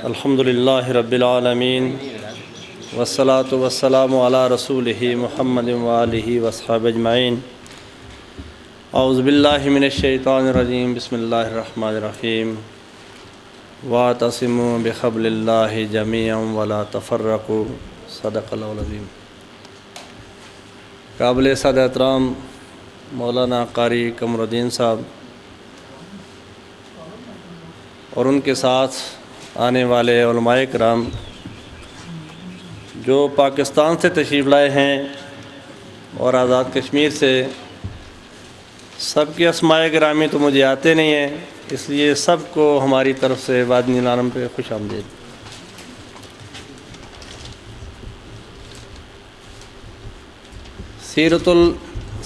الحمدللہ رب العالمین والصلاة والسلام علی رسولہ محمد وآلہ وصحبہ اجمعین۔ اعوذ باللہ من الشیطان الرجیم، بسم اللہ الرحمن الرحیم۔ واعتصموا بحبل اللہ جمیعا ولا تفرقوا، صدق اللہ العظیم۔ قابل صد احترام مولانا قاری قمر الدین صاحب اور ان کے ساتھ آنے والے علماء کرام جو پاکستان سے تشریف لائے ہیں اور آزاد کشمیر سے، سب کے اسماء گرامی تو مجھے آتے نہیں ہیں، اس لیے سب کو ہماری طرف سے وادی نیلارم پہ خوش آمدید۔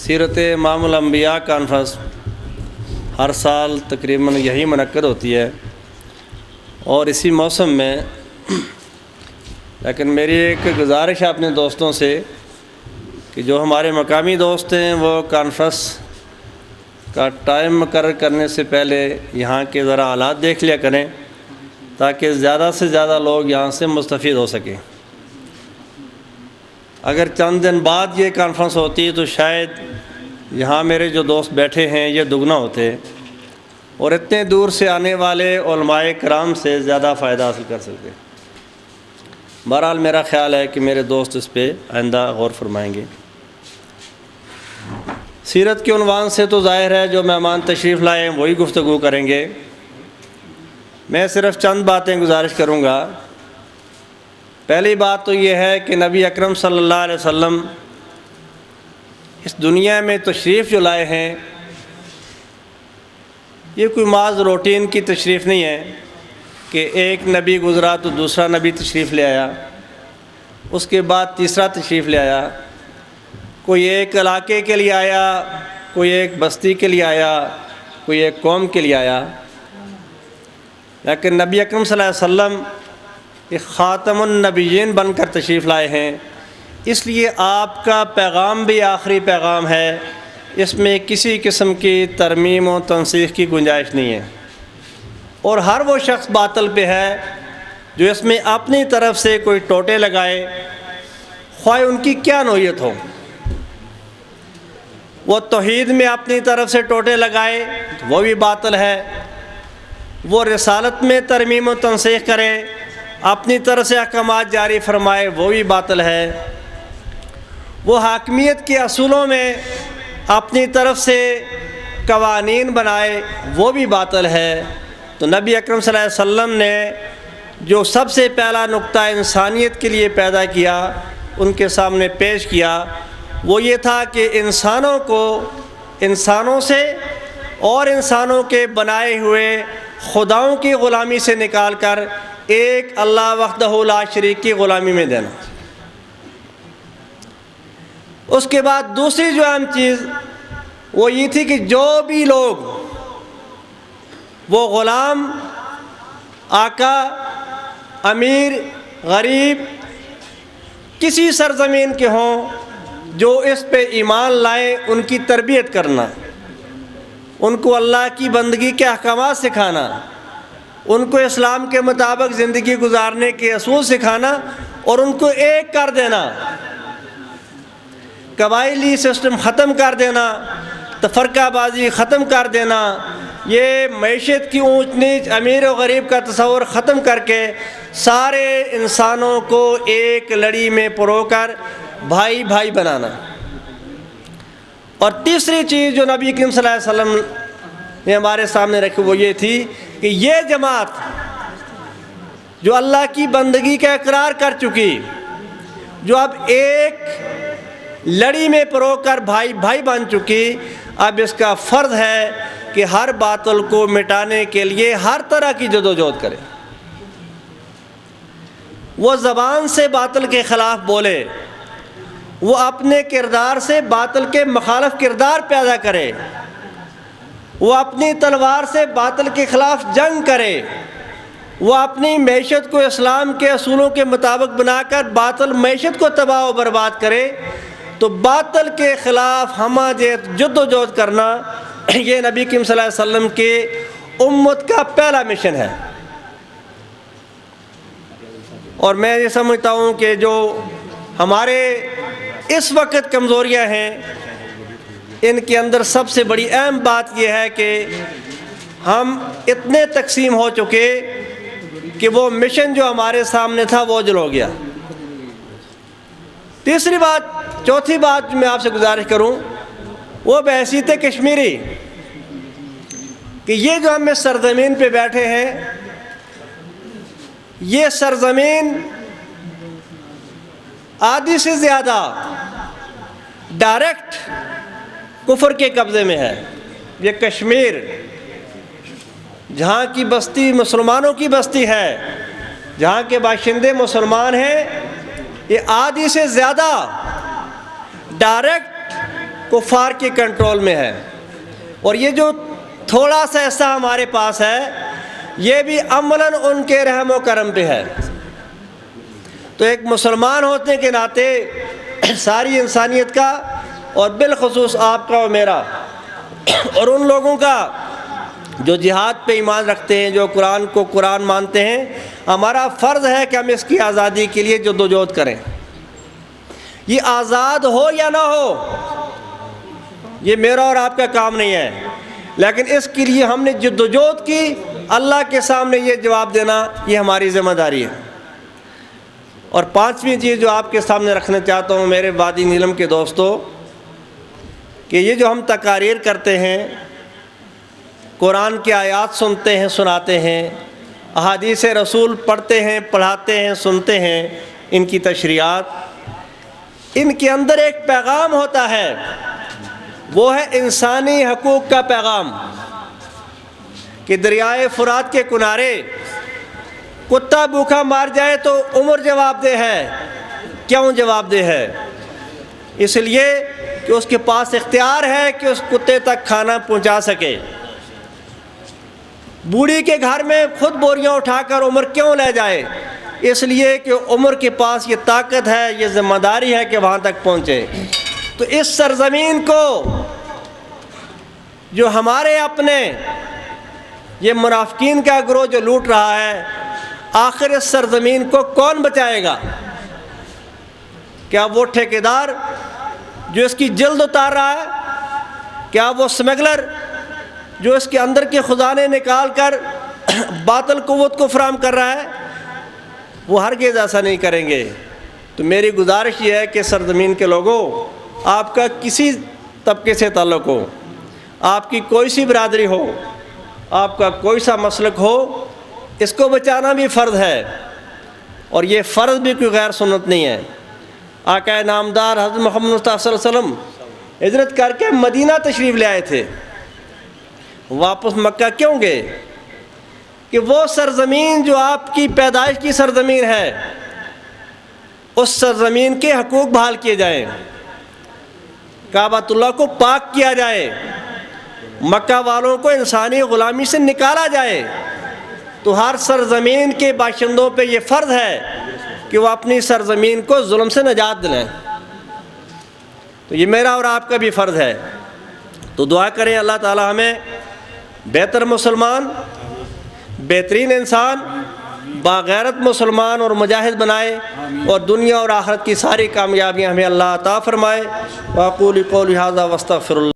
سیرت امام الانبیاء کانفرنس ہر سال تقریباً یہی منعقد ہوتی ہے اور اسی موسم میں، لیکن میری ایک گزارش ہے اپنے دوستوں سے کہ جو ہمارے مقامی دوست ہیں وہ کانفرنس کا ٹائم مقرر کرنے سے پہلے یہاں کے ذرا حالات دیکھ لیا کریں تاکہ زیادہ سے زیادہ لوگ یہاں سے مستفید ہو سکیں۔ اگر چند دن بعد یہ کانفرنس ہوتی تو شاید یہاں میرے جو دوست بیٹھے ہیں یہ دگنا ہوتے اور اتنے دور سے آنے والے علماء کرام سے زیادہ فائدہ حاصل کر سکتے۔ بہرحال میرا خیال ہے کہ میرے دوست اس پہ آئندہ غور فرمائیں گے۔ سیرت کے عنوان سے تو ظاہر ہے جو مہمان تشریف لائے ہیں وہی گفتگو کریں گے، میں صرف چند باتیں گزارش کروں گا۔ پہلی بات تو یہ ہے کہ نبی اکرم صلی اللہ علیہ وسلم اس دنیا میں تشریف جو لائے ہیں یہ کوئی محض روٹین کی تشریف نہیں ہے کہ ایک نبی گزرا تو دوسرا نبی تشریف لے آیا، اس کے بعد تیسرا تشریف لے آیا، کوئی ایک علاقے کے لیے آیا، کوئی ایک بستی کے لیے آیا، کوئی ایک قوم کے لیے آیا، لیکن نبی اکرم صلی اللہ علیہ وسلم ایک خاتم النبیین بن کر تشریف لائے ہیں، اس لیے آپ کا پیغام بھی آخری پیغام ہے، اس میں کسی قسم کی ترمیم و تنسیخ کی گنجائش نہیں ہے۔ اور ہر وہ شخص باطل پہ ہے جو اس میں اپنی طرف سے کوئی ٹوٹے لگائے، خواہ ان کی کیا نوعیت ہو، وہ توحید میں اپنی طرف سے ٹوٹے لگائے وہ بھی باطل ہے، وہ رسالت میں ترمیم و تنسیخ کرے، اپنی طرف سے احکامات جاری فرمائے وہ بھی باطل ہے، وہ حاکمیت کے اصولوں میں اپنی طرف سے قوانین بنائے وہ بھی باطل ہے۔ تو نبی اکرم صلی اللہ علیہ وسلم نے جو سب سے پہلا نقطہ انسانیت کے لیے پیدا کیا، ان کے سامنے پیش کیا، وہ یہ تھا کہ انسانوں کو انسانوں سے اور انسانوں کے بنائے ہوئے خداؤں کی غلامی سے نکال کر ایک اللہ وحدہ لا شریک کی غلامی میں دینا۔ اس کے بعد دوسری جو اہم چیز وہ یہ تھی کہ جو بھی لوگ وہ غلام، آقا، امیر، غریب کسی سرزمین کے ہوں، جو اس پہ ایمان لائیں ان کی تربیت کرنا، ان کو اللہ کی بندگی کے احکامات سکھانا، ان کو اسلام کے مطابق زندگی گزارنے کے اصول سکھانا اور ان کو ایک کر دینا، قبائلی سسٹم ختم کر دینا، تفرقہ بازی ختم کر دینا، یہ معیشت کی اونچ نیچ، امیر و غریب کا تصور ختم کر کے سارے انسانوں کو ایک لڑی میں پرو کر بھائی بھائی بنانا۔ اور تیسری چیز جو نبی کریم صلی اللہ علیہ وسلم نے ہمارے سامنے رکھی وہ یہ تھی کہ یہ جماعت جو اللہ کی بندگی کا اقرار کر چکی، جو اب ایک لڑی میں پرو کر بھائی بھائی بن چکی، اب اس کا فرض ہے کہ ہر باطل کو مٹانے کے لیے ہر طرح کی جدوجہد کرے، وہ زبان سے باطل کے خلاف بولے، وہ اپنے کردار سے باطل کے مخالف کردار پیدا کرے، وہ اپنی تلوار سے باطل کے خلاف جنگ کرے، وہ اپنی معیشت کو اسلام کے اصولوں کے مطابق بنا کر باطل معیشت کو تباہ و برباد کرے۔ تو باطل کے خلاف ہمہ جد و جہد کرنا یہ نبی کریم صلی اللہ علیہ وسلم کے امت کا پہلا مشن ہے۔ اور میں یہ سمجھتا ہوں کہ جو ہمارے اس وقت کمزوریاں ہیں ان کے اندر سب سے بڑی اہم بات یہ ہے کہ ہم اتنے تقسیم ہو چکے کہ وہ مشن جو ہمارے سامنے تھا وہ اوجھل ہو گیا۔ چوتھی بات جو میں آپ سے گزارش کروں وہ بحیثیت کشمیری کہ یہ جو ہم اس سرزمین پہ بیٹھے ہیں یہ سرزمین آدھی سے زیادہ ڈائریکٹ کفر کے قبضے میں ہے۔ یہ کشمیر جہاں کی بستی مسلمانوں کی بستی ہے، جہاں کے باشندے مسلمان ہیں، یہ آدھی سے زیادہ ڈائریکٹ کفار کے کنٹرول میں ہے، اور یہ جو تھوڑا سا حصہ ہمارے پاس ہے یہ بھی عملاً ان کے رحم و کرم پہ ہے۔ تو ایک مسلمان ہونے کے ناطے ساری انسانیت کا اور بالخصوص آپ کا اور میرا اور ان لوگوں کا جو جہاد پہ ایمان رکھتے ہیں، جو قرآن کو قرآن مانتے ہیں، ہمارا فرض ہے کہ ہم اس کی آزادی کے لیے جدوجہد کریں۔ یہ آزاد ہو یا نہ ہو یہ میرا اور آپ کا کام نہیں ہے، لیکن اس کے لیے ہم نے جدوجہد کی، اللہ کے سامنے یہ جواب دینا یہ ہماری ذمہ داری ہے۔ اور پانچویں چیز جو آپ کے سامنے رکھنا چاہتا ہوں میرے وادی نیلم کے دوستو، کہ یہ جو ہم تقاریر کرتے ہیں، قرآن کی آیات سنتے ہیں سناتے ہیں، احادیث رسول پڑھتے ہیں پڑھاتے ہیں سنتے ہیں، ان کی تشریحات، ان کے اندر ایک پیغام ہوتا ہے، وہ ہے انسانی حقوق کا پیغام، کہ دریائے فرات کے کنارے کتا بھوکا مار جائے تو عمر جواب دہ ہے۔ کیوں جواب دہ ہے؟ اس لیے کہ اس کے پاس اختیار ہے کہ اس کتے تک کھانا پہنچا سکے۔ بوڑھی کے گھر میں خود بوریاں اٹھا کر عمر کیوں لے جائے؟ اس لیے کہ عمر کے پاس یہ طاقت ہے، یہ ذمہ داری ہے کہ وہاں تک پہنچے۔ تو اس سرزمین کو جو ہمارے اپنے یہ منافقین کا گروہ جو لوٹ رہا ہے، آخر اس سرزمین کو کون بچائے گا؟ کیا وہ ٹھیکیدار جو اس کی جلد اتار رہا ہے؟ کیا وہ سمگلر جو اس کے اندر کے خزانے نکال کر باطل قوت کو فراہم کر رہا ہے؟ وہ ہرگز ایسا نہیں کریں گے۔ تو میری گزارش یہ ہے کہ سرزمین کے لوگوں، آپ کا کسی طبقے سے تعلق ہو، آپ کی کوئی سی برادری ہو، آپ کا کوئی سا مسلک ہو، اس کو بچانا بھی فرض ہے، اور یہ فرض بھی کوئی غیر سنت نہیں ہے۔ آقا نامدار حضرت محمد مصطفیٰ صلی اللہ علیہ وسلم ہجرت کر کے مدینہ تشریف لے آئے تھے، واپس مکہ کیوں گئے؟ کہ وہ سرزمین جو آپ کی پیدائش کی سرزمین ہے، اس سرزمین کے حقوق بحال کیے جائیں، کعبۃ اللہ کو پاک کیا جائے، مکہ والوں کو انسانی غلامی سے نکالا جائے۔ تو ہر سرزمین کے باشندوں پہ یہ فرض ہے کہ وہ اپنی سرزمین کو ظلم سے نجات دلائیں۔ تو یہ میرا اور آپ کا بھی فرض ہے۔ تو دعا کریں اللہ تعالی ہمیں بہتر مسلمان، بہترین انسان، باغیرت مسلمان اور مجاہد بنائے، اور دنیا اور آخرت کی ساری کامیابیاں ہمیں اللہ عطا فرمائے۔ وأقول قولی ھذا واستغفر اللہ۔